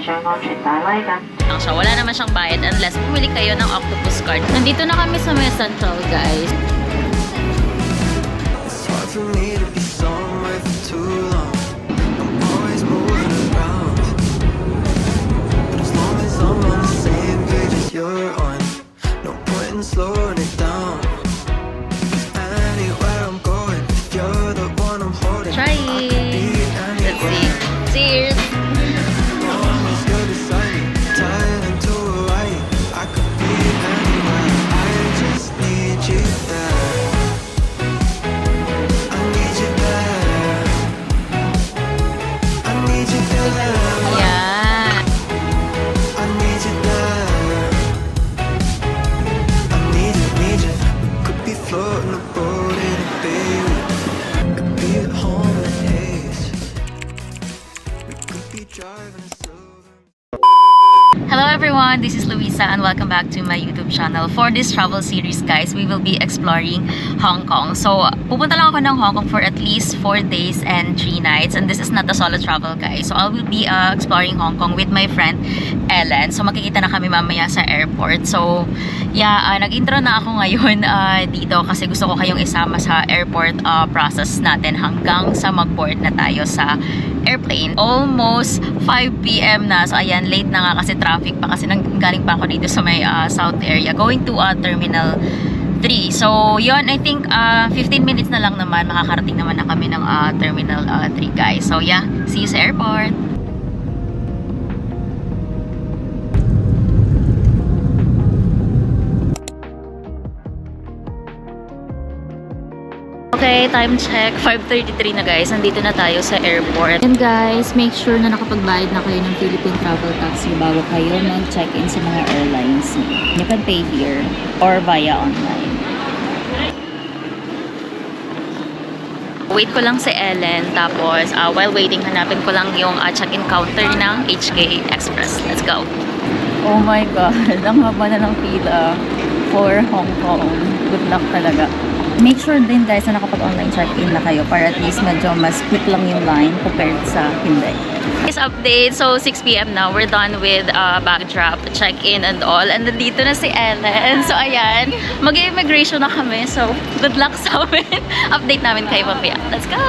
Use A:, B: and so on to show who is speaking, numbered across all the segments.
A: So, wala naman siyang bayad unless pumili kayo ng octopus card. Nandito na kami sa May Central, guys.
B: It's hard for me to be somewhere for too long. I'm always moving around, but as long as I'm on the same page as you're on, no point in slowing it down. 'Cause anywhere I'm going, if you're the one I'm holding,
A: Try
B: I could be
A: it. Let's see.
B: anywhere.
A: Cheers!
B: Long as you're beside me, tied into a wire, I could be anywhere. I just need you there. I need you there. I need you there.
A: Yeah.
B: I need you there. I need you. We could be floating a boat in a bay. We could be at home in a haze. We could be driving a silver.
A: Hello everyone, this is Luisa and welcome back to my YouTube channel. For this travel series, guys, we will be exploring Hong Kong. So, pupunta lang ako ng Hong Kong for at least 4 days and 3 nights. And this is not a solo travel, guys. So, I will be exploring Hong Kong with my friend, Ellen. So, makikita na kami mamaya sa airport. So, yeah, nag-intro na ako ngayon dito kasi gusto ko kayong isama sa airport process natin hanggang sa mag-board na tayo sa airplane. Almost 5 p.m. na. So, ayan, late na nga kasi traffic pa kasi galing pa ako dito sa may south area. Going to Terminal 3. So, yon I think 15 minutes na lang naman. Makakarating naman na kami ng Terminal 3, guys. So, yeah. See you sa airport. Okay, time check. 5:33 na, guys. Nandito na tayo sa airport. And guys, make sure na nakapagbayad na kayo ng Philippine Travel Tax bago kayo mag-check-in sa mga airlines. You can pay here or via online. Wait ko lang si Ellen. Tapos, while waiting, hanapin ko lang yung check-in counter ng HK Express. Let's go! Oh my God! Ang haba na ng pila for Hong Kong. Good luck talaga. Make sure din, guys, na nakapag-online check-in na kayo para at least medyo mas quick lang yung line compared sa hindi. This update, so 6 p.m. now. We're done with backdrop, check-in and all. And nandito na si Ellen. So, ayan. Mag-immigration na kami. So, good luck sa amin. Update namin kayo mamaya. Let's go!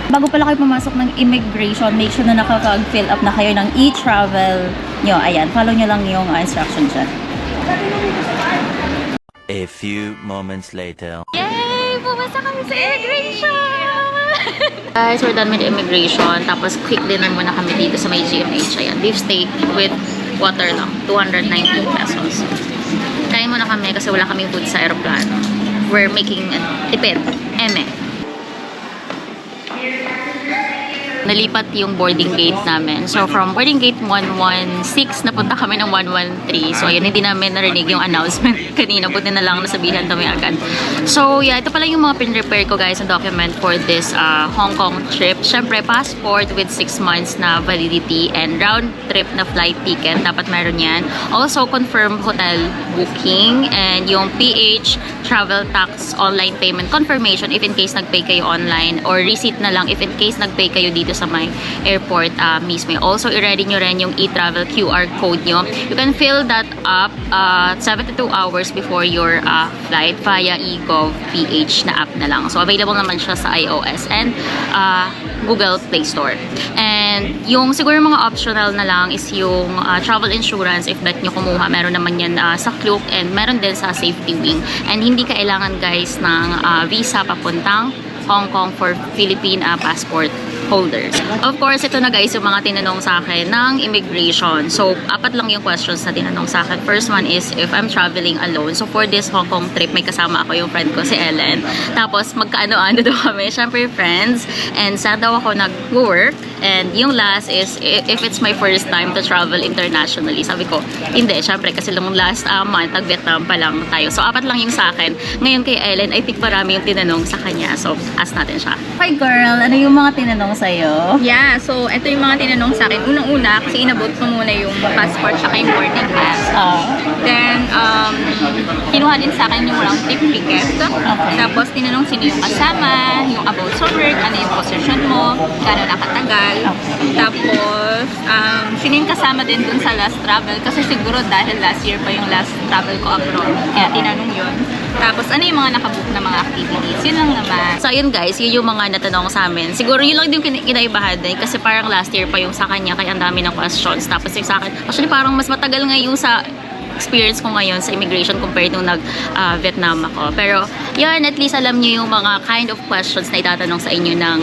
A: Bago pala kayo pumasok ng immigration, make sure na nakapag-fill up na kayo ng e-travel nyo. Ayan, follow nyo lang yung instruction dyan.
C: A few moments later.
A: Yay! Pumasa kami sa immigration! Guys, we're done with immigration. Tapos, quick dinner muna kami dito sa may GMH. Ayan, beef steak with water lang. 219 pesos. Kain muna kami kasi wala kaming food sa aeroplano. We're making tipid. Eme. Nalipat yung boarding gate namin. So, from boarding gate 116, napunta kami ng 113. So, ayun, hindi namin narinig yung announcement kanina. Buti na lang nasabihan kami agad. So, yeah, ito pala yung mga pin-repair ko, guys, na document for this Hong Kong trip. Siyempre, passport with 6 months na validity and round trip na flight ticket. Dapat meron yan. Also, confirm hotel booking and yung PH travel tax online payment confirmation if in case nag-pay kayo online or receipt na lang if in case nag-pay kayo dito sa may airport mismo. Also, i-ready nyo rin yung e-travel QR code nyo. You can fill that up 72 hours before your flight via eGov PH na app na lang. So, available naman siya sa iOS and Google Play Store. And yung siguro mga optional na lang is yung travel insurance if that nyo kumuha. Meron naman yan sa Klook and meron din sa Safety Wing. And hindi kailangan, guys, ng visa papuntang Hong Kong for Philippine passport holders. Of course, ito na, guys, yung mga tinanong sa akin ng immigration. So, 4 lang yung questions na tinanong sa akin. First one is if I'm traveling alone. So, for this Hong Kong trip, may kasama ako yung friend ko, si Ellen. Tapos, magkaano-ano daw kami. Siyempre, friends. And saan daw ako nag-work. And yung last is if it's my first time to travel internationally. Sabi ko, hindi. Siyempre, kasi lang last month, nag-Vietnam pa lang tayo. So, 4 lang yung sa akin. Ngayon kay Ellen, I think marami yung tinanong sa kanya. So, ask natin siya. Hi, girl. Ano yung mga tinanong sa'yo?
D: Yeah, so ito yung mga tinanong sa akin. Unang-una, kasi inabot ko muna yung passport tsaka yung boarding pass. Then, kinuha din sa akin yung round trip ticket.
A: Okay.
D: Tapos, tinanong sino yung kasama, yung about sa work, concert, ano yung position mo, gano'n nakatagal. Tapos, sino yung kasama din dun sa last travel? Kasi siguro dahil last year pa yung last travel ko abroad. Kaya tinanong yun. Tapos, ano yung mga nakabook na mga activities? Yun lang naman.
A: So, ayun guys, yun yung mga natanong sa amin. Siguro yun lang din kinaibahan din kasi parang last year pa yung sa kanya kaya ang dami ng questions. Tapos yung sa akin, actually parang mas matagal nga yung sa experience ko ngayon sa immigration compared nung nag-Vietnam ako. Pero, yun, at least alam nyo yung mga kind of questions na itatanong sa inyo ng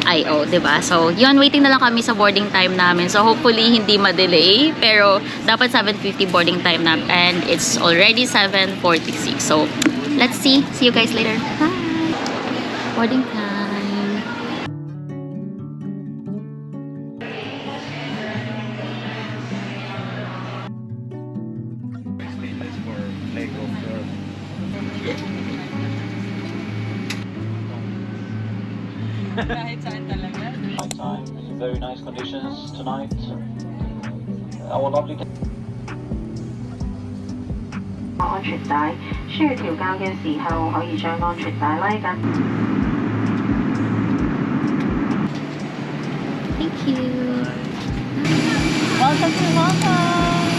A: IO, diba? So, yun, waiting na lang kami sa boarding time namin. So, hopefully, hindi ma-delay. Pero, dapat 7:50 boarding time namin. And it's already 7:46. So, let's see. See you guys later. Bye! Boarding time.
E: Time in very nice conditions tonight. Our lovely.
F: 安全帶，需要調校嘅時候可以將安全帶拉緊。
A: Thank you.
D: Welcome to Hong Kong!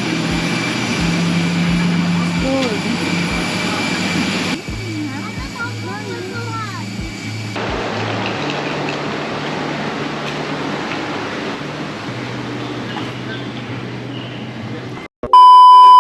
D: Good.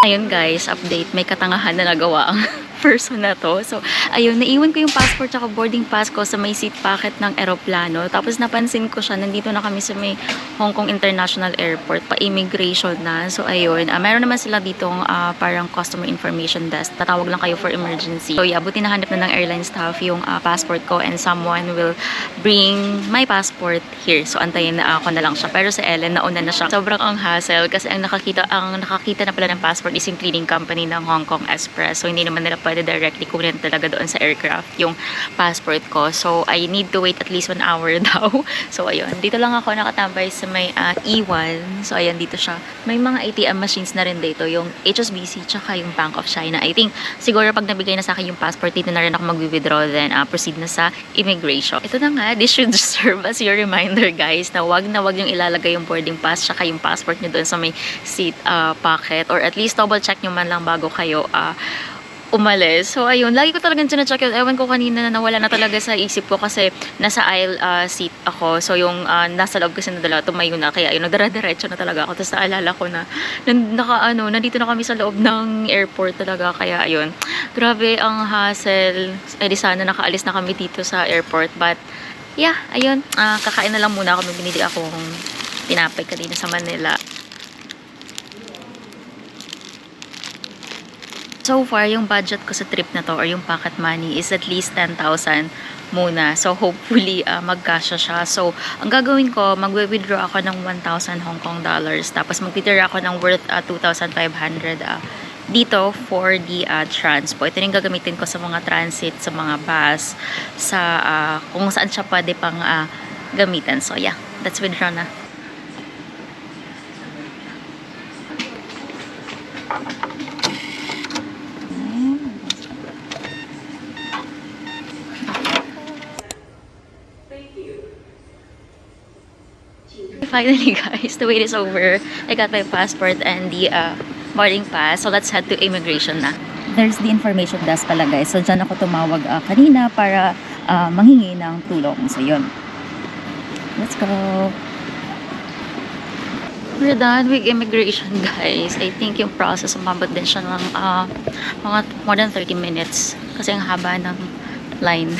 A: Ayun guys, update. May katangahan na nagawa ang person na to. So, ayun, naiwan ko yung passport at boarding pass ko sa may seat pocket ng eroplano. Tapos napansin ko siya, nandito na kami sa may Hong Kong International Airport, pa-immigration na. So, ayun, meron naman sila ditong parang customer information desk. Tatawag lang kayo for emergency. So, yeah, buti nahanap na ng airline staff yung passport ko and someone will bring my passport here. So, antayin na ako na lang siya. Pero si Ellen, nauna na siya. Sobrang ang hassle kasi ang nakakita na pala ng passport is yung cleaning company ng Hong Kong Express. So, hindi naman nila pwede directly kunin talaga doon sa aircraft yung passport ko. So, I need to wait at least 1 hour daw. So, ayun. Dito lang ako nakatambay sa may E1. So, ayun, dito siya. May mga ATM machines na rin dito. Yung HSBC tsaka yung Bank of China. I think, siguro pag nabigay na sa akin yung passport, dito na rin ako mag-withdraw. Then, proceed na sa immigration. Ito na nga, this should serve as your reminder, guys, na wag yung ilalagay yung boarding pass tsaka yung passport nyo doon sa may seat pocket. Or at least, double check nyo man lang bago kayo umalis. So, ayun. Lagi ko talagang sinacheck yun. Ewan ko kanina na nawala na talaga sa isip ko kasi nasa aisle seat ako. So, yung nasa loob kasi nadala, tumayo na. Kaya, ayun, nagdara-diretso na talaga ako. Tapos, naalala ko na, nandito na kami sa loob ng airport talaga. Kaya, ayun. Grabe ang hassle. Eh, di sana nakaalis na kami dito sa airport. But, yeah, ayun. Kakain na lang muna ako. May binili akong tinapay kanina sa Manila. So far, yung budget ko sa trip na to or yung pocket money is at least 10,000 muna. So, hopefully, magkasya siya. So, ang gagawin ko, magwe-withdraw ako ng 1,000 Hong Kong dollars. Tapos, magtitira ako ng worth 2,500 dito for the transpo. Ito yung gagamitin ko sa mga transit, sa mga bus, sa kung saan siya pwede pang gamitin. So, yeah. That's withdraw na. Finally, guys, the wait is over. I got my passport and the boarding pass. So, let's head to immigration na. There's the information desk pala, guys. So, dyan ako tumawag kanina para manghingi ng tulong. So, yun. Let's go. We're done with immigration, guys. I think yung process, umabot din siya ng mga more than 30 minutes. Kasi ang haba ng line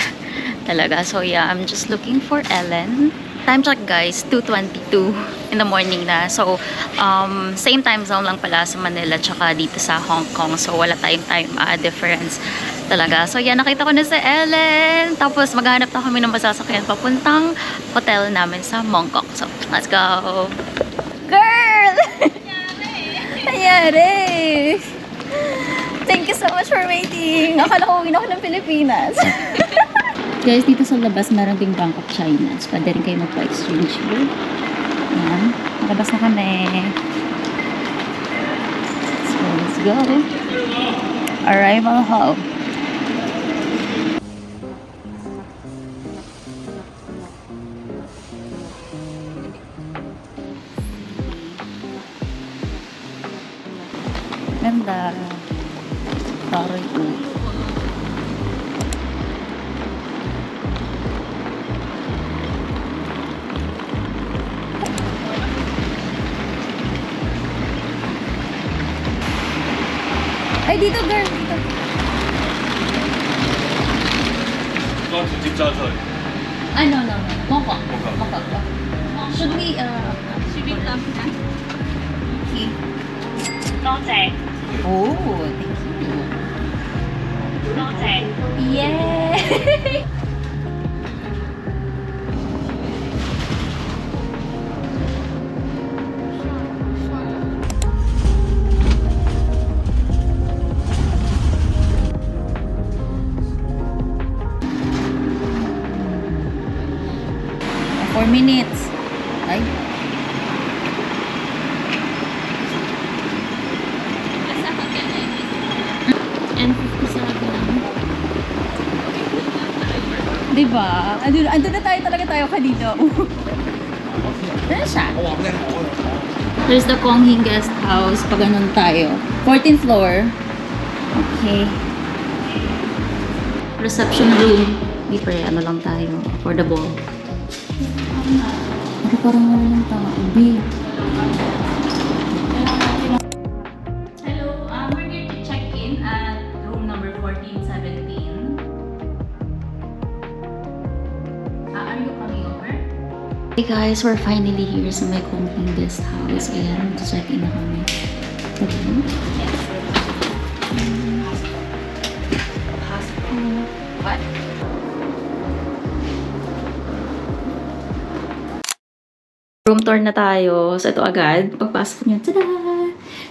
A: talaga. So, yeah, I'm just looking for Ellen. Time check, guys, 2:22 in the morning na. So, same time zone lang pala sa Manila tsaka dito sa Hong Kong. So, wala tayong time difference talaga. So, yan, nakita ko na si Ellen. Tapos, maghanap na kami ng masasakyan papuntang hotel namin sa Mongkok. So, let's go! Girl! Nangyari! Thank you so much for waiting. Akala ko uwi na ako ng Pilipinas. Guys, dito sa labas meron ding Bank of China. So, pwede rin kayo magpa-exchange here. Ayan. Malabas na kami. So, let's go. Arrival hall. Ganda. Taray ko. Ay, dito girl, dito. No. Mocha. Should we,
D: Should we come na?
A: okay.
D: No, thanks.
A: Oh, thank you.
D: No, thanks.
A: Yay! Four minutes. Ay.
D: Basta ako ganun.
A: And 57. Diba? Ando na tayo kanina. Ano siya? There's the Konghing Guest House. Pag ganun tayo. 14th floor. Okay. Reception room. Di pre, ano lang tayo. Affordable. Ano parang wala ng tao? B. Hello, we're here to check in at room number 1417. Are you coming over? Hey guys, we're finally here sa my Konghing Guest House. Ayan, check in na kami. Okay. What? Room tour na tayo. So, ito agad. Pagpasok nyo, tada!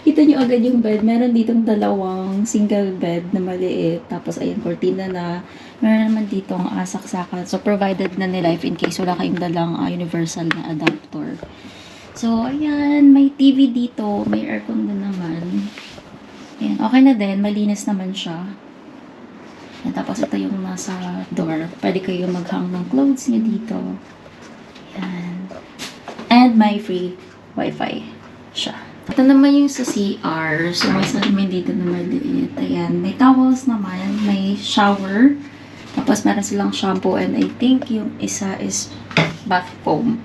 A: Kita nyo agad yung bed. Meron ditong dalawang single bed na maliit. Tapos, ayan, cortina na. Meron naman ditong saksakan. So, provided na nila if in case wala kayong dalang universal na adapter. So, ayan. May TV dito. May aircon din naman. Ayan. Okay na din. Malinis naman siya. Ayan, tapos, ito yung nasa door. Pwede kayo maghang ng clothes nyo dito. Ayan. And may free wifi siya. Ito naman yung sa CR. So, may salamin dito na maliit. Ayan. May towels naman. May shower. Tapos, meron silang shampoo. And I think yung isa is bath foam.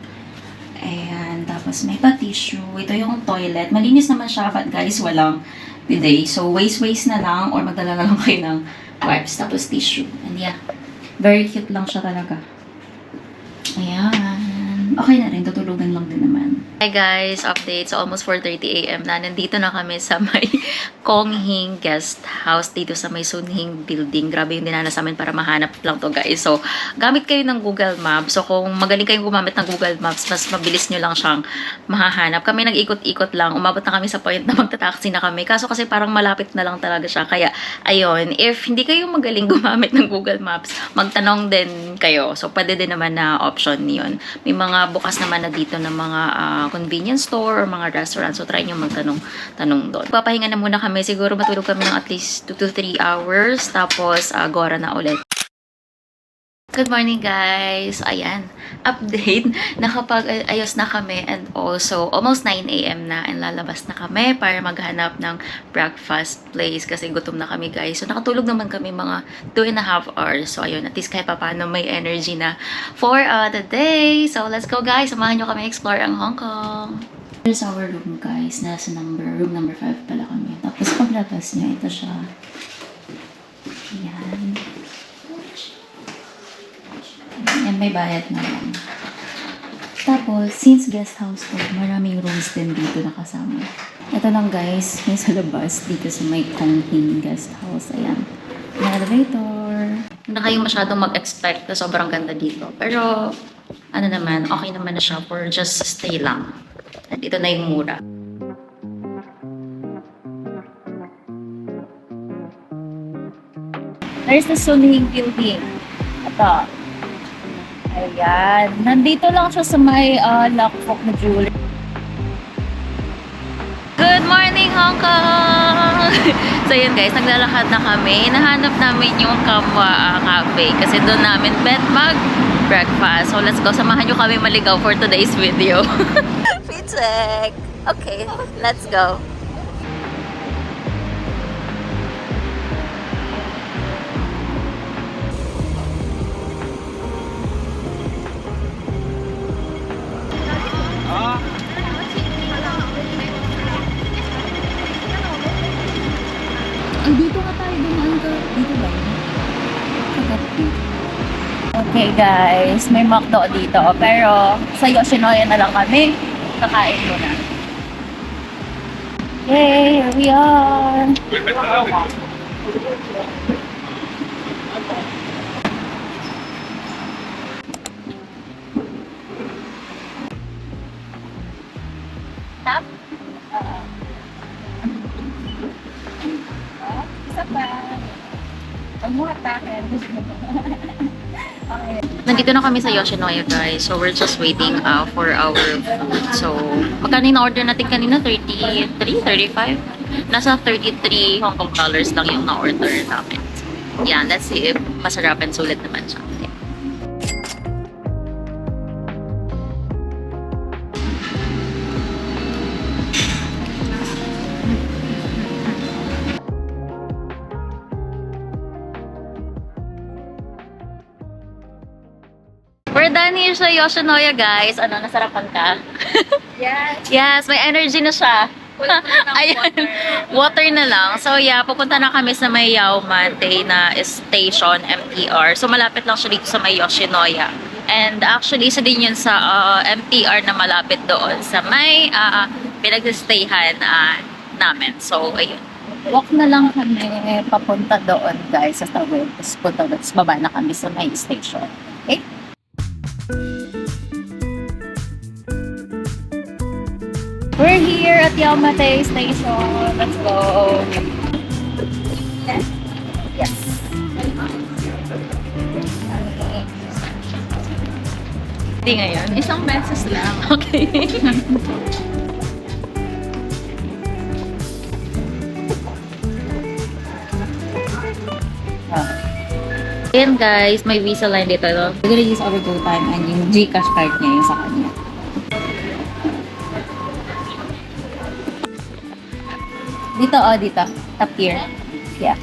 A: Ayan. Tapos, may pa tissue. Ito yung toilet. Malinis naman siya. But guys, walang bidet. So, waste na lang. Or magdala na lang kayo ng wipes. Tapos, tissue. And yeah. Very cute lang siya talaga. Ayan. Okay na rin, tutulugan lang din naman. Hi guys, update. So almost 4:30 AM na. Nandito na kami sa may Konghing Guest House dito sa may Sunhing Building. Grabe yung dinanas namin para mahanap lang to guys. So gamit kayo ng Google Maps. So kung magaling kayong gumamit ng Google Maps, mas mabilis nyo lang siyang mahahanap. Kami nag-ikot-ikot lang. Umabot na kami sa point na magta-taxi na kami. Kaso kasi parang malapit na lang talaga siya. Kaya ayun, if hindi kayo magaling gumamit ng Google Maps, magtanong din kayo. So pwede din naman na option yun. May mga bukas naman na dito ng mga convenience store or mga restaurant. So, try nyo magtanong doon. Papahinga na muna kami. Siguro matulog kami ng at least 2 to 3 hours. Tapos, gora na ulit. Good morning guys! Ayan, update. Nakapag-ayos na kami and also almost 9 AM na and lalabas na kami para maghanap ng breakfast place kasi gutom na kami guys. So nakatulog naman kami mga 2.5 hours. So ayun, at least kahit paano may energy na for the day. So let's go guys! Samahan nyo kami explore ang Hong Kong. Here's our room guys. Nasa room number 5 pala kami. Tapos paglabas niya, ito siya. Ayan. And may bayad na lang. Tapos, since guest house ko, maraming rooms din dito nakasama. Ito lang guys, yung sa labas, dito sa may Konghing Guest House. Ayan. May elevator. Hindi na kayong masyadong mag-expect na sobrang ganda dito. Pero, ano naman, okay naman na siya for just stay lang. At ito na yung mura. There's the Sunhing Building. Ito. Ayan. Nandito lang siya sa may Lakfok na jewelry. Good morning, Hong Kong! So yun guys, naglalakad na kami. Nahanap namin yung Kamwa Cafe kasi doon namin mag-breakfast. So let's go. Samahan nyo kami maligaw for today's video. Feedcheck! Okay, let's go. Okay guys, may McDo dito. Pero sa Yoshinoya na lang kami. Kakain muna. Yay! Here we are! Tap? Isa pa. Pagmuhatakin. Okay. Nandito na kami sa Yoshinoya guys. So we're just waiting for our food. So magkano yung na-order natin kanina? 33? 35? Nasa 33 Hong Kong dollars lang yung na-order namin. Yan, let's see if masarap and sulit naman siya. We're done here sa Yoshinoya, guys. Ano, nasarapan ka?
D: Yes.
A: Yes, may energy na siya. Ayan, water na lang. So yeah, pupunta na kami sa may Yaomante na station, MTR. So malapit lang siya dito sa may Yoshinoya. And actually, isa din yun sa MTR na malapit doon sa may pinag-stayhan namin. So, ayun. Walk na lang kami papunta doon, guys, sa Tawid. Tapos baba na kami sa may station. Okay? We're here at Yaomate Station. Let's go. Yes. Hindi ngayon.
D: Isang beses lang.
A: Okay. Ayan guys, may Visa line dito. We're gonna use our GoTime and yung Gcash card niya yung sa kanya. Dito, dito. Top here. Yeah.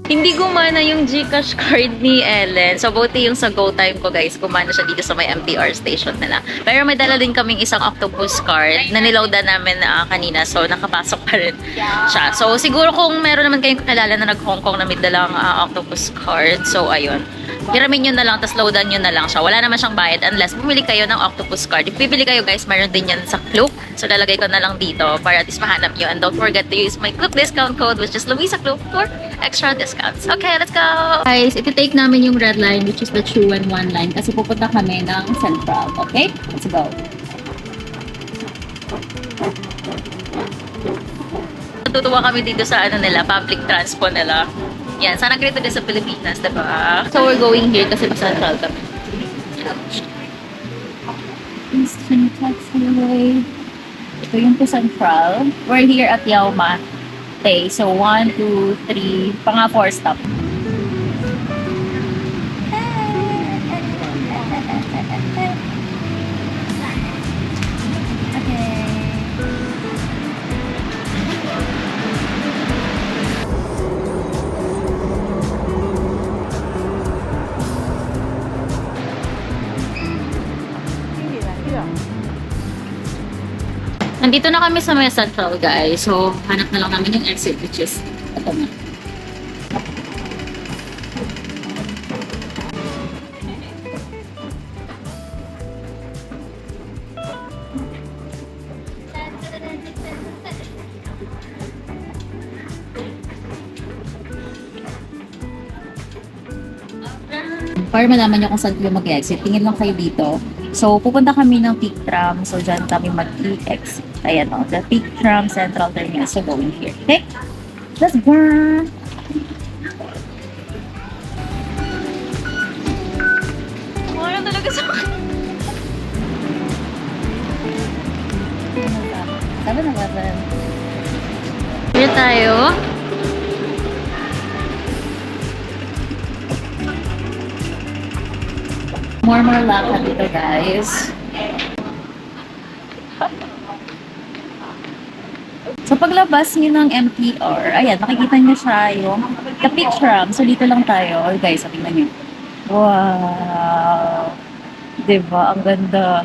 A: Hindi gumana yung Gcash card ni Ellen. So, buti yung sa GoTime ko, guys. Gumana siya dito sa may MTR station nila. Pero may dala din kaming isang octopus card na niloadan namin kanina. So, nakapasok pa rin siya. So, siguro kung meron naman kayong kakilala na nag-Hong Kong na may dalang octopus card. So, ayun. Hiramin nyo na lang, tapos loadan nyo na lang siya. Wala naman siyang bayad unless bumili kayo ng octopus card. If bibili kayo, guys, meron din yan sa Klook. So, lalagay ko na lang dito para at least mahanap nyo. And don't forget to use my Klook discount code, which is Luisa Klook, for extra discounts. Okay, let's go! Guys, iti-take namin yung red line, which is the Chu and One line, kasi pupunta kami ng Central. Okay? Let's go! Natutuwa kami dito sa nila, public transport nila. Yan, sana ganito din sa Pilipinas, diba? So, we're going here kasi Central kami. Eastern Taxiway. Ito yung to Central. We're here at Yaomate. So, 1, 2, 3, pang 4 stop. Nandito na kami sa may Central, guys. So, hanap na lang namin yung exit, which is ito na. Para malaman nyo kung saan kayo mag-exit, tingin lang kayo dito. So, pupunta kami ng Peak Tram. So, dyan kami mag-exit. Ayan o, the Peak Tram Central Terminal. So, going here. Okay? Let's go! Wala talaga sa akin. Sabi na ba? Here tayo. More lakad dito, guys. So, paglabas niyo ng MTR, ayan, makikita niyo siya yung the Peak Tram. So, dito lang tayo. Oh, guys, tingnan niyo. Wow! Diba? Ang ganda.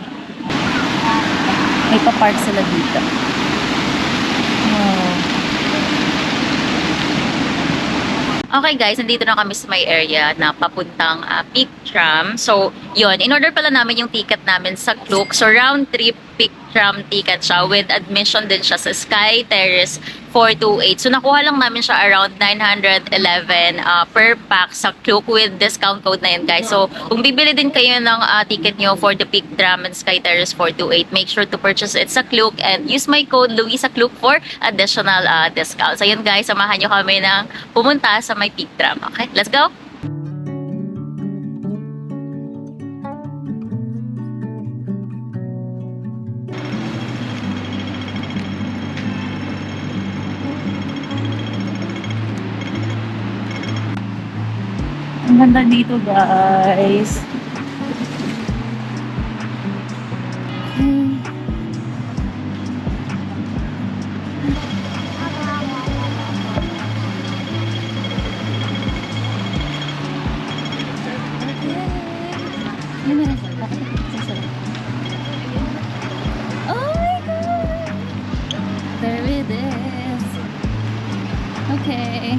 A: May pa-park sila dito. Wow. Okay guys, nandito na kami sa may area na papuntang Peak Tram. So, yun. In order pala namin yung ticket namin sa Klook. So, round trip Peak Tram ticket siya with admission din siya sa Sky Terrace 428. So, nakuha lang namin siya around 911 per pack sa Klook with discount code na yun guys. So, kung bibili din kayo ng ticket nyo for the Peak Tram and Sky Terrace 428, make sure to purchase it sa Klook and use my code Luisa Klook for additional discount. So, yun guys, samahan nyo kami ng pumunta sa may Peak Tram. Okay, let's go! Ang ganda dito guys. Oh my god! There it is. Okay.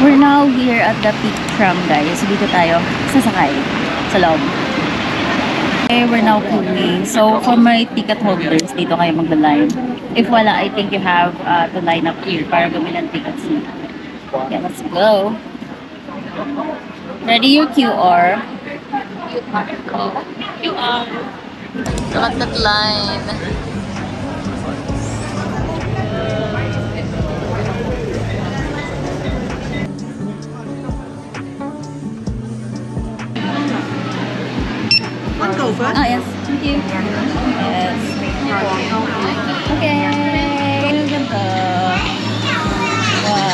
A: We're now here at the Peak Tram guys. Dito tayo sasakay sa loob. Okay, we're now queuing. So, for my ticket holders, dito kayo magla-line. If wala, I think you have to line up here para gawin ang tickets nila. Okay, let's go. Ready your QR. QR. Look at that line. Oh, yes. Thank you. Yes. Okay. Ang ganda. Wow.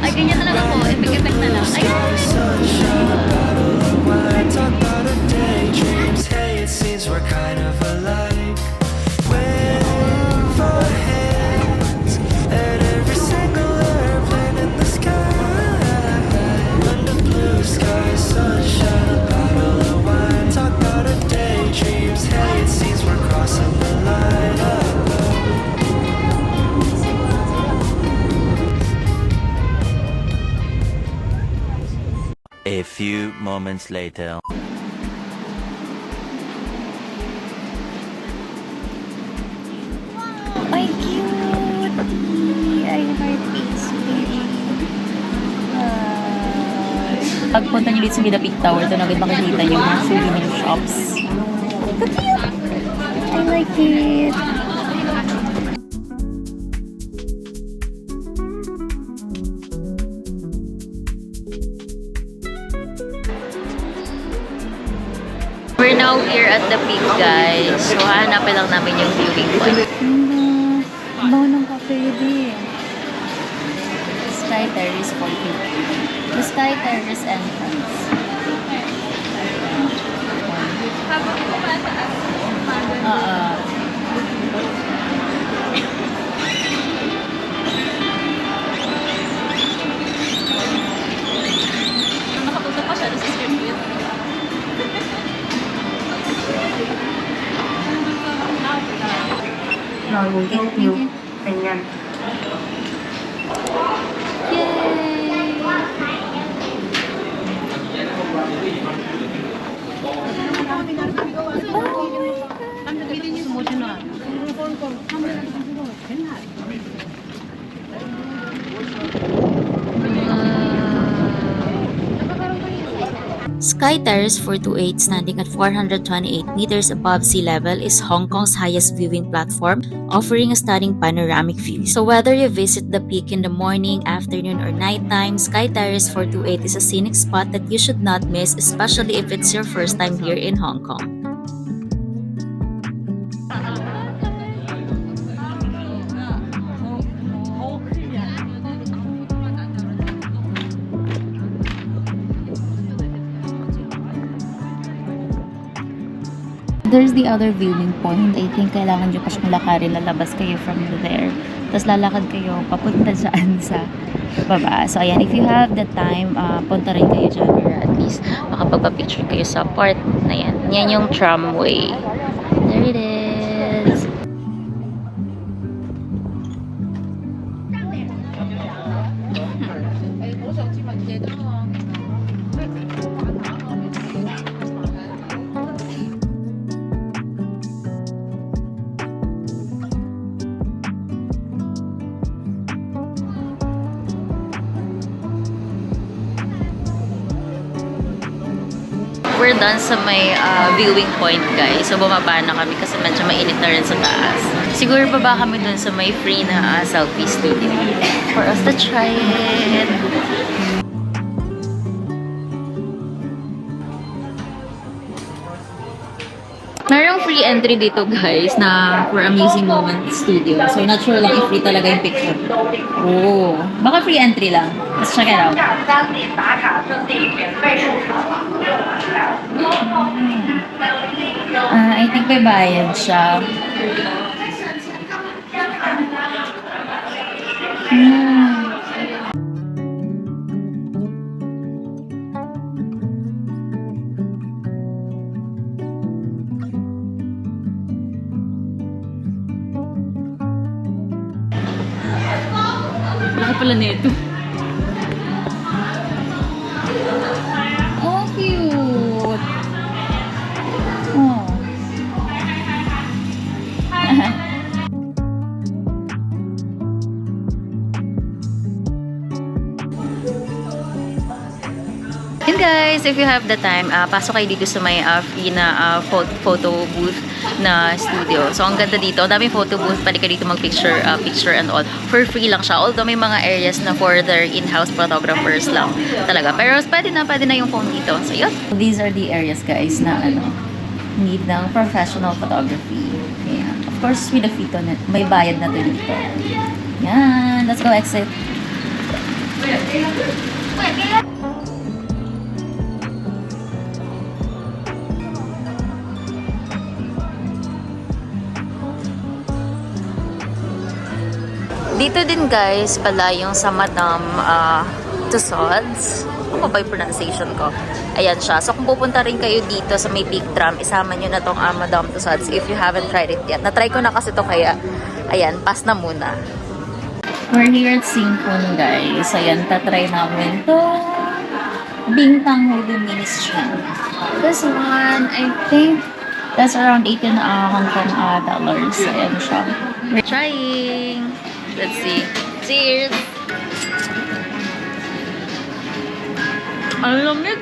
A: Ay, ganyan na lang ako. Effect na lang. Ay,
B: Talk about our daydreams. Hey, it seems we're kind of alike. Wave our hands at every single airplane in the sky. Under blue skies, sunshine, a bottle of wine. Talk about our daydreams. Hey, it seems we're crossing the line.
C: A few moments later.
A: ay, cute. Ay, heart beats. Pagpunta nyo dito sa Mida Peak Tower, ito na agad makikita yung mga souvenir shops. Ito cute. I like it. We're now here at the peak, guys. So, hanapin lang namin yung viewing point. Ang baho ng cafe din. Sky Terrace 14. The Sky Terrace entrance.
D: Nakatutok pa siya sa circuit.
F: Rồi buổi tiếp nhiều thành nhân.
A: Sky Terrace 428, standing at 428 meters above sea level, is Hong Kong's highest viewing platform, offering a stunning panoramic view. So whether you visit the peak in the morning, afternoon, or nighttime, Sky Terrace 428 is a scenic spot that you should not miss, especially if it's your first time here in Hong Kong. There's the other viewing point. I think kailangan nyo pa siyang lakarin, lalabas kayo from there. Tapos lalakad kayo papunta dyan sa baba. So ayan, if you have the time, punta rin kayo dyan para at least makapagpa-picture kayo sa part na yan. Yan yung tramway. There it is. We're done sa may viewing point, guys. So, bumaba na kami kasi medyo mainit na rin sa taas. Siguro baba kami dun sa may free na selfie studio for us to try it. Merong free entry dito, guys, na for Amusing Moment Studio. So, not sure lang if free talaga yung picture. Oh, baka free entry lang. Let's check it out. I think may bayad siya. Laki pala nito. Oh, cute! Oh. Yun guys, if you have the time, pasok kayo dito sa may free na photo booth na studio. So, ang ganda dito. Ang daming photo booth. Pwede ka dito mag-picture picture and all. For free lang siya. Although may mga areas na for their in-house photographers lang talaga. Pero pwede na yung phone dito. So, yun. These are the areas guys na need ng professional photography. Ayan. Of course, with the Fito net. May bayad na to dito. Yan. Let's go exit. Dito din guys pala yung sa Madame Tussauds. Ano ba yung pronunciation ko? Ayan siya. So kung pupunta rin kayo dito sa may Big Tram, isama nyo na tong Madame Tussauds if you haven't tried it yet. Na-try ko na kasi to kaya, ayan, pass na muna. We're here at Singpon guys. Ayan, tatry namin to Bintang Wooden Ministry. This one, I think that's around 18 Hong Kong dollars. Ayan siya. We're trying. Let's see. Cheers! Ang lamig!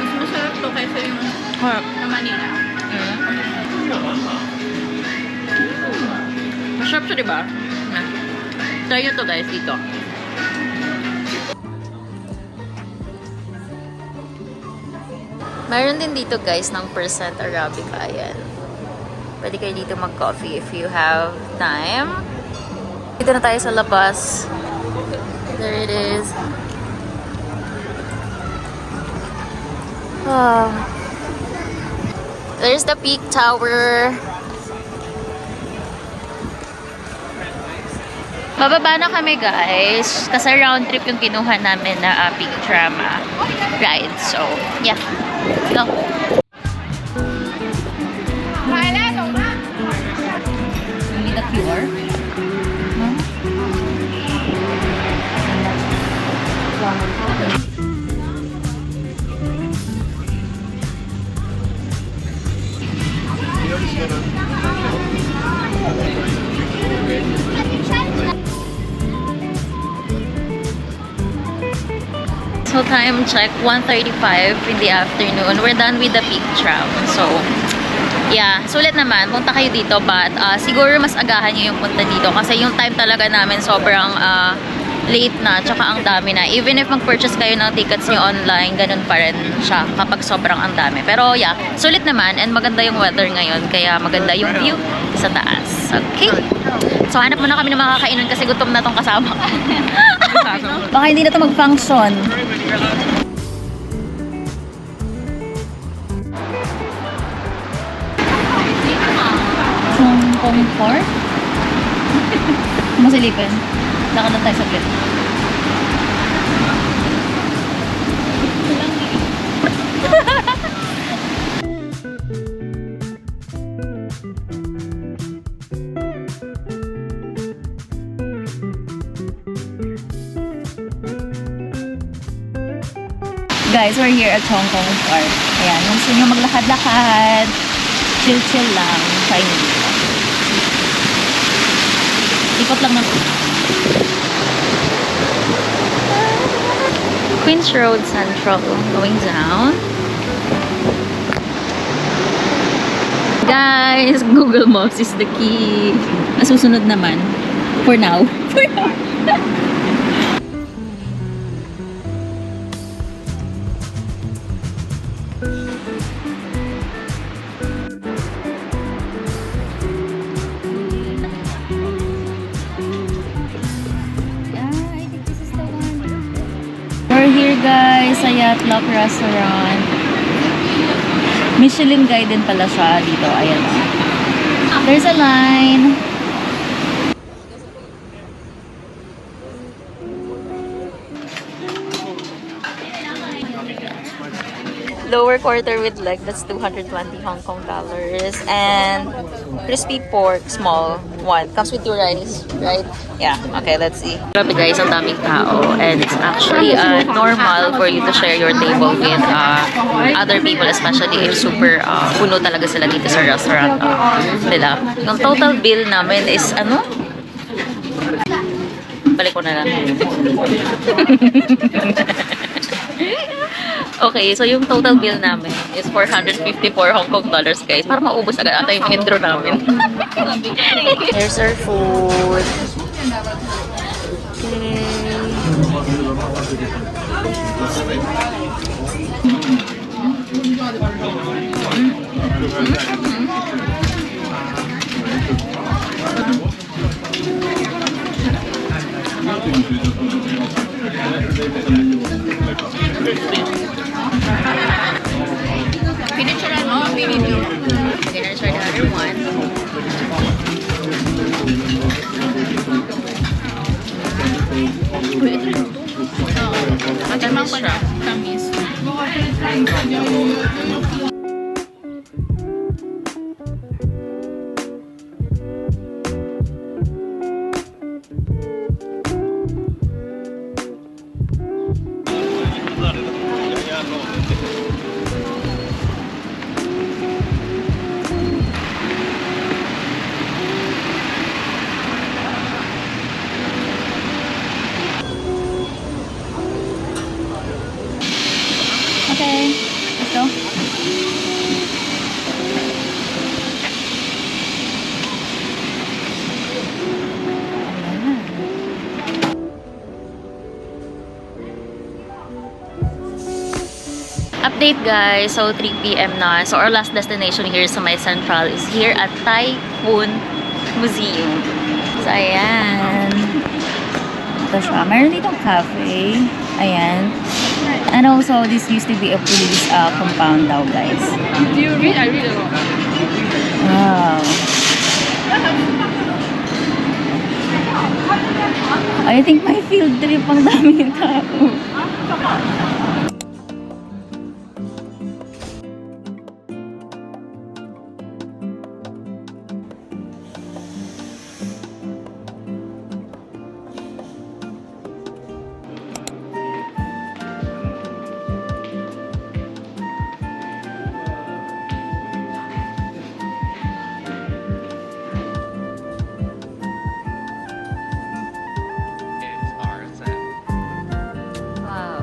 D: Mas masarap to kaysa yung na Manila.
A: Masarap siya, diba? Try nyo to guys dito. Mayroon din dito guys ng percent Arabica. Ayan. Pwede kayo dito mag-coffee if you have time. Dito na tayo sa labas. There it is. Oh. There's the Peak Tower. Bababa na kami guys. Kasi round trip yung kinuha namin na Peak Tram ride. So, yeah. Go. You need a QR? So time check, 1:35 in the afternoon. We're done with the peak tram. So, yeah, sulit naman. Punta kayo dito, but siguro mas agahan nyo yung punta dito. Kasi yung time talaga namin sobrang late na, tsaka ang dami na. Even if mag-purchase kayo ng tickets nyo online, ganun pa rin siya kapag sobrang ang dami. Pero yeah, sulit naman and maganda yung weather ngayon. Kaya maganda yung view sa taas. Okay. So hanap muna kami ng makakainan kasi gutom na tong kasama. Baka hindi na to mag-function. Hong Kong 4? Masilipin. Lakad lang tayo saglit. Guys, we're here at Hong Kong Park. Ayan, kung gusto nyo maglakad-lakad, chill-chill lang, try nyo dito. Ikot lang naman. Queens Road Central, going down. Guys, Google Maps is the key. Nasusunod naman. For now. For now. We're here guys sa Yatlap Restaurant. Michelin guide din pala siya dito. Ayan o. There's a line. Lower quarter with leg, that's 220 Hong Kong dollars. And crispy pork, small one. Comes with two rice, right? Yeah. Okay, let's see. Grabe guys, ang daming tao. And it's actually normal for you to share your table with other people, especially if super puno talaga sila dito sa restaurant nila. Yung total bill namin is ano? Balik ko na lang. Okay, so yung total bill namin is 454 Hong Kong dollars, guys. Para maubos agad ata yung intro namin. Here's our food.
D: Pinicturean mo, video.
A: Okay, let's try the other one.
D: Matamang pa na. Tamis.
A: Okay, let's go. Update guys, so 3 PM na. So our last destination here sa May Central is here at Typhoon Museum. So ayan. Ito siya. Meron ditong cafe. Ayan. And also, this used to be a police compound daw, guys.
D: Do you read? I read a lot.
A: Wow. I think may field trip ang daming tao. Wow.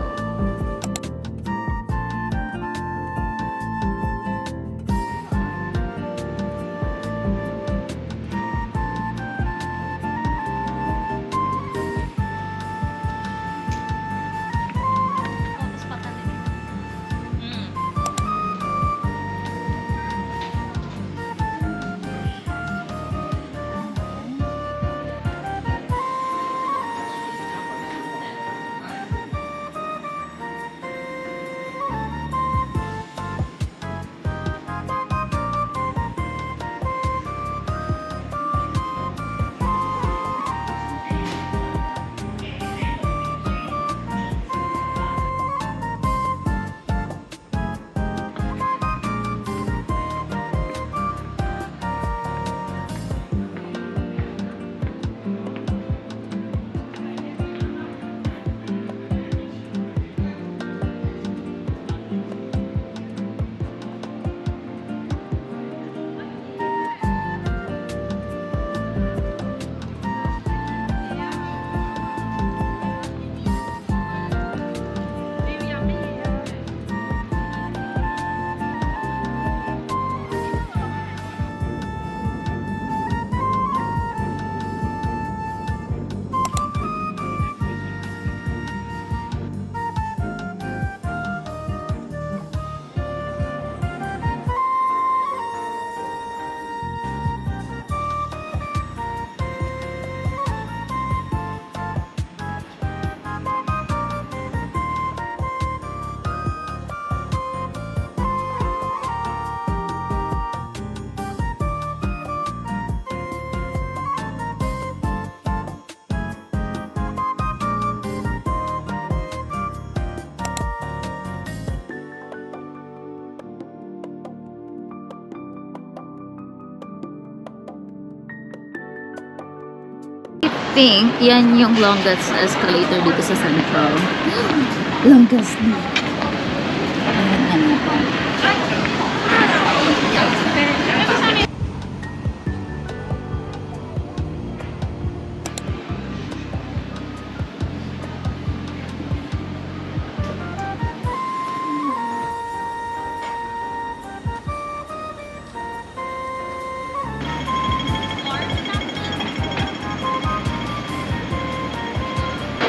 A: think yan yung longest escalator dito sa Central. Longest dito. Ayan, yan ito.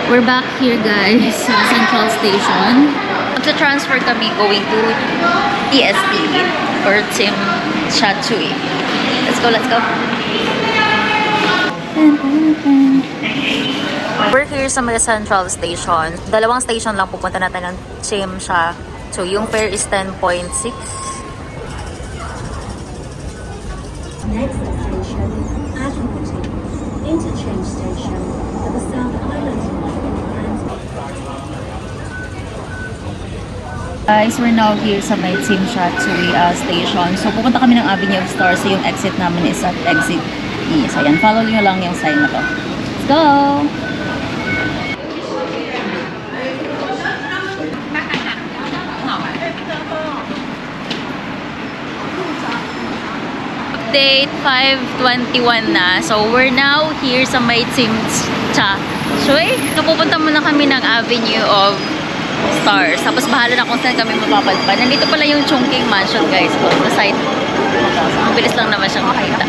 A: We're back here guys sa Central Station. Magsa-transfer kami going to TST or Tsim Sha Tsui. Let's go, let's go. We're here sa Central Station. Dalawang station lang pupunta natin ng Tsim Sha Tsui. Yung fare is 10.6.
G: Next station, Admiralty, interchange station for the South Island line.
A: Guys, we're now here sa may Tsim Sha Tsui station. So, pupunta kami ng Avenue of Stars. So, yung exit namin is at exit E. So, ayan. Follow nyo lang yung sign na to. Let's go! Update 5:21 na. So, we're now here sa may Tsim Sha Tsui. So, pupunta muna kami ng Avenue of Stars. Tapos bahala na kung saan kami mapapadpan. Nandito pala yung Chungking Mansion guys. So, sa side. So, mabilis lang naman siyang makita.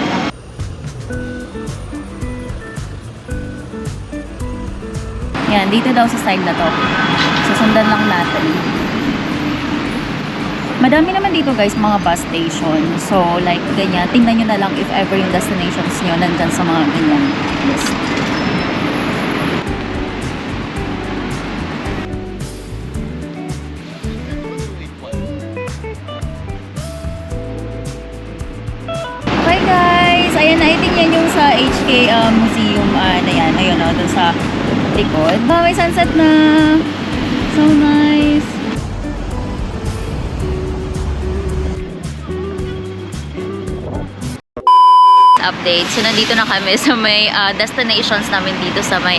A: Yan, dito daw sa side na to. Susundan lang natin. Madami naman dito guys, mga bus station. So, like, ganyan. Tingnan nyo na lang if ever yung destinations nyo nandyan sa mga ganyan list. Hi guys! Ayan na, I think yan yung sa HK Museum na yan. Ayun o, dun sa likod. Ba, may sunset na! So nice! Update. So, nandito na kami sa may destinations namin dito sa may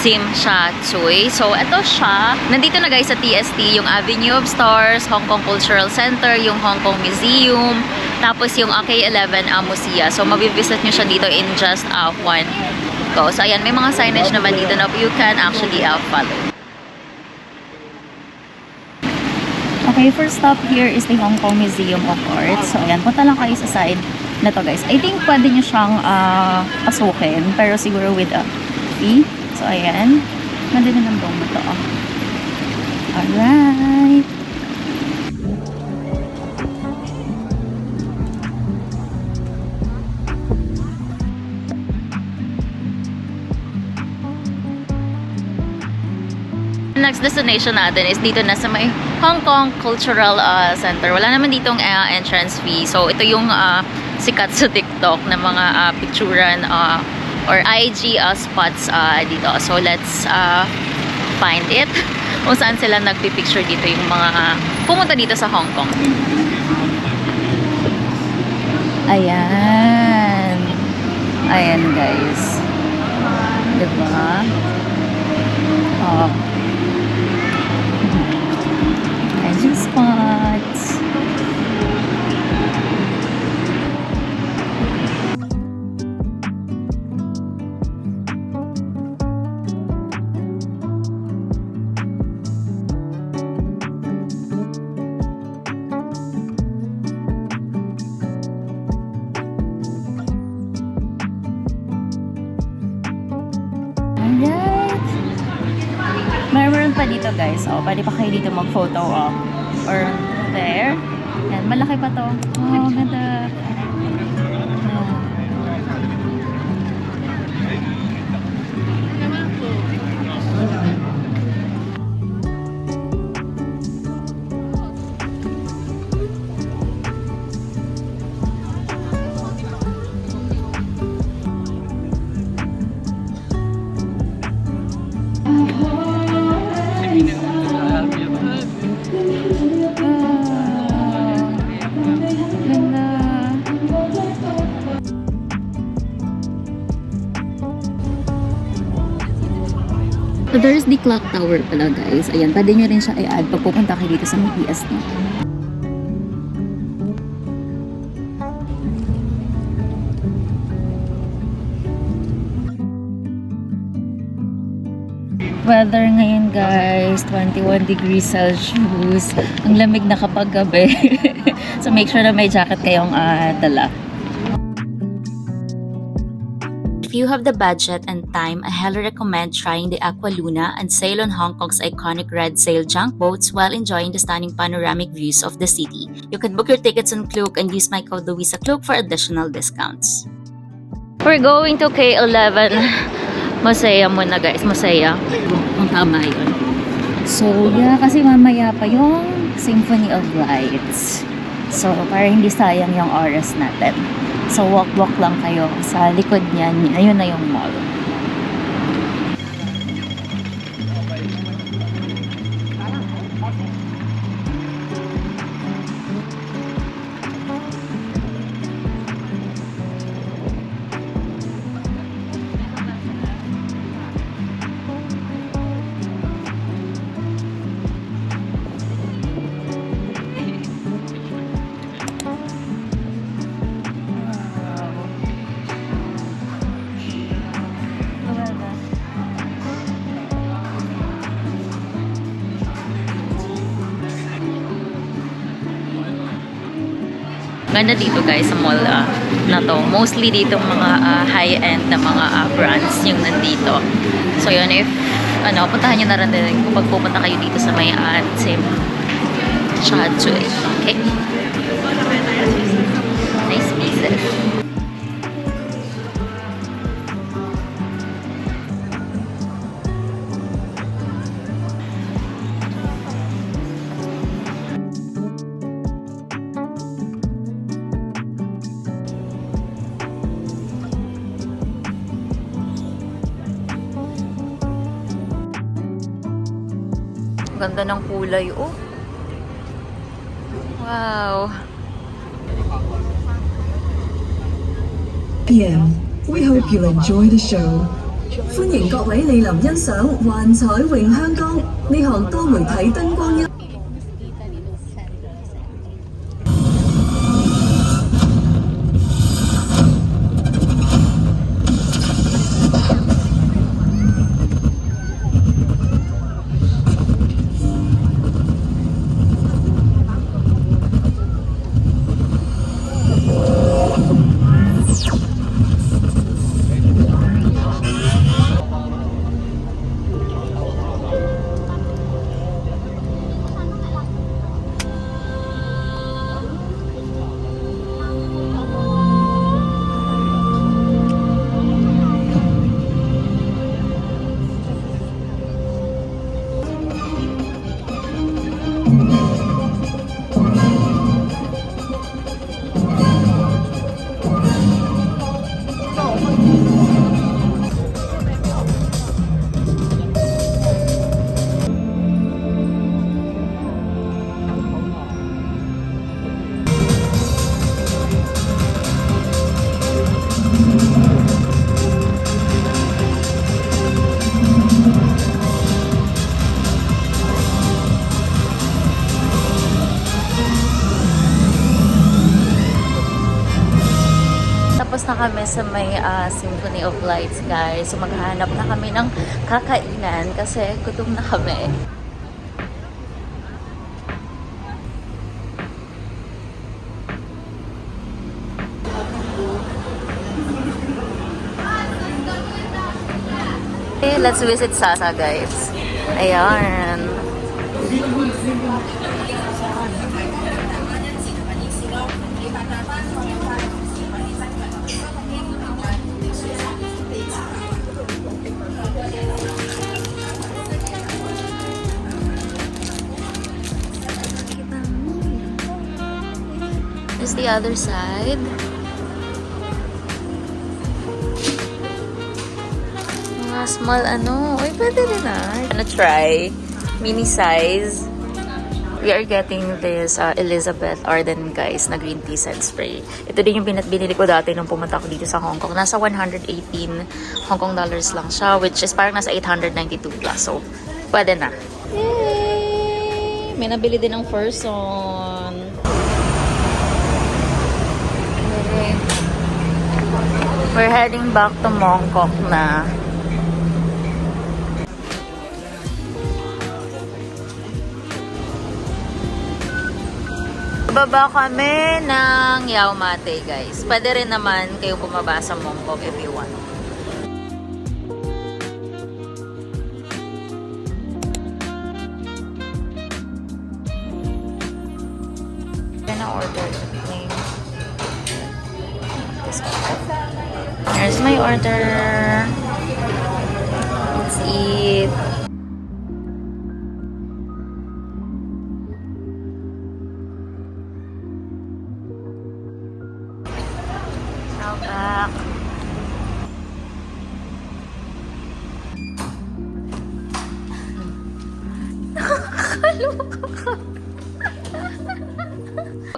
A: Tsim Sha Tsui. So, ito siya. Nandito na guys sa TST, yung Avenue of Stars, Hong Kong Cultural Center, yung Hong Kong Museum, tapos yung K11 Musia. So, mabivisit nyo siya dito in just one go. So, ayan, may mga signage naman dito na you can actually follow. Okay, first stop here is the Hong Kong Museum of Art. So, ayan, punta lang kayo sa side na to guys. I think pwede nyo siyang pasukin, pero siguro with a fee. So, ayan. Madali ng buong ito. Alright. Next destination natin is dito na sa may Hong Kong Cultural Center. Wala naman ditong entrance fee. So, ito yung sikat sa TikTok na mga picturean or IG spots dito. So, let's find it. Kung saan sila nagpipicture dito yung mga pumunta dito sa Hong Kong. Ayan. Ayan, guys. Diba? Oh. IG spots. Meron pa dito guys. So, pwede pa kayo dito mag-photo op. Or there. Yan, malaki pa to. Oh, ganda. Ganda. So there's the clock tower pala guys. Ayan, pwede nyo rin siya i-add pag pupunta kayo dito sa PST. Weather ngayon guys, 21 degrees Celsius. Ang lamig na kapag gabi. So make sure na may jacket kayong dala. If you have the budget and time, I highly recommend trying the Aqua Luna and sail on Hong Kong's iconic red sail junk boats while enjoying the stunning panoramic views of the city. You can book your tickets on Klook and use my code LuisaKlook for additional discounts. We're going to K11. Masaya muna guys, masaya. Ang tama yun. So yeah, kasi mamaya pa yung Symphony of Lights. So para hindi sayang yung oras natin. So walk-walk lang kayo sa likod niyan. Ayun na yung mall. Ganda dito guys sa mall na to. Mostly dito mga high-end na mga brands yung nandito. So yun, if puntahan nyo na rin din kung pupunta kayo dito sa may Sim Chatsui. Okay? Nice pieces. Ganda ng kulay, oh. Wow.
H: PM. We hope you enjoy the show. 歡迎各位莅臨欣賞幻彩詠香江呢項多媒體燈光音。
A: Tapos na kami sa may Symphony of Lights guys. So maghahanap na kami ng kakainan kasi gutom na kami. Okay, let's visit Sasa guys. Ayan. This is the other side. Mga small Uy, pwede rin Gonna try. Mini size. We are getting this Elizabeth Arden, guys, na green tea scent spray. Ito din yung binili ko dati nung pumunta ako dito sa Hong Kong. Nasa 118 Hong Kong dollars lang siya, which is parang nasa 892 plus. So, pwede na. Yay! May nabili din ng person. Okay. We're heading back to Mongkok na. Baba kami ng Yau Mate, guys. Pwede rin naman kayong bumaba sa Mongkok if you want. Gonna order the thing. This one. Here's my order. Let's eat. Back.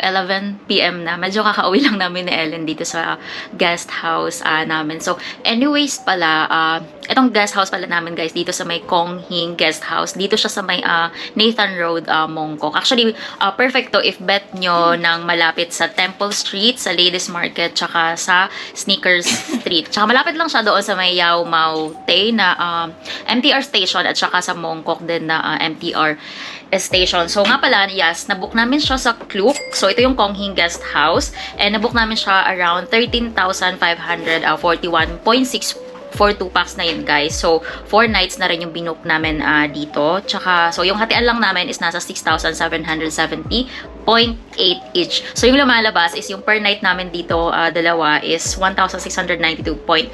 A: 11 PM na. Medyo kakauwi lang namin ni Ellen dito sa guest house namin. So, anyways pala, itong guest house pala namin, guys, dito sa may Kong Hing Guest House. Dito siya sa may Nathan Road, Mongkok. Actually, perfect to if bet nyo ng malapit sa Temple Street, sa Ladies Market, tsaka sa Sneakers Street. Tsaka malapit lang siya doon sa may Yau Mau Te na MTR station at tsaka sa Mongkok din na MTR station. So nga pala, yes, nabook namin siya sa Klook. So ito yung Kong Hing Guest House. And nabook namin siya around 13,541.6 for 2 packs na yun, guys. So 4 nights na rin yung binook namin dito. Tsaka, so yung hatian lang namin is nasa 6,770.8 each. So yung lumalabas is yung per night namin dito, dalawa is 1,692.7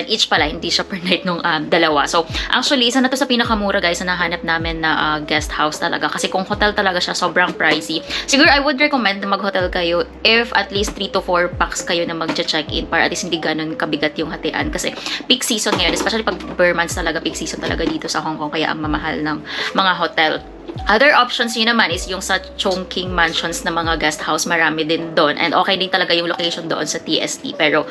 A: each pala, hindi siya per night nung dalawa. So, actually, isa na to sa pinakamura, guys, na nahanap namin na guest house talaga. Kasi kung hotel talaga siya, sobrang pricey. Siguro, I would recommend na mag-hotel kayo if at least 3 to 4 packs kayo na mag-check-in para at least hindi ganun kabigat yung hatian. Kasi peak season ngayon, especially pag per months talaga, peak season talaga dito sa Hong Kong. Kaya ang mamahal ng mga hotel. Other options yun naman is yung sa Chongqing Mansions na mga guest house. Marami din doon. And okay din talaga yung location doon sa TST. Pero,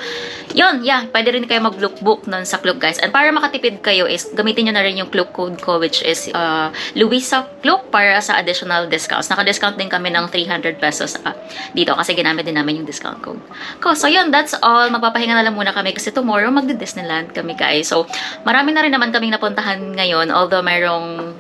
A: yun, yeah, pwede rin kayo mag-lookbook nun sa Klook, guys. And para makatipid kayo is, gamitin nyo na rin yung Klook code ko, which is Luisa Klook para sa additional discounts. Naka-discount din kami ng 300 pesos dito kasi ginamit din namin yung discount code ko. So, yun, that's all. Magpapahinga na lang muna kami kasi tomorrow magdi-Disneyland kami, guys. So, marami na rin naman kaming napuntahan ngayon. Although, merong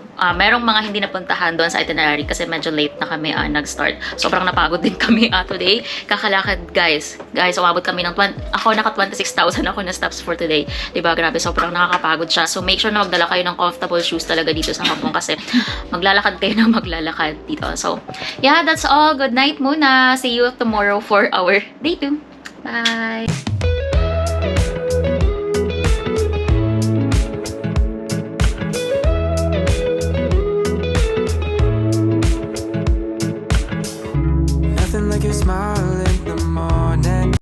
A: mga hindi napuntahan doon sa itinerary kasi medyo late na kami nag-start. Sobrang napagod din kami today. Kakalakad, guys. Guys, umabot kami ng ako naka 26,000 ako na steps for today. Diba? Grabe, sobrang nakakapagod siya. So, make sure na magdala kayo ng comfortable shoes talaga dito sa Hong Kong kasi maglalakad kayo na maglalakad dito. So, yeah, that's all. Good night muna. See you tomorrow for our day 2. Bye!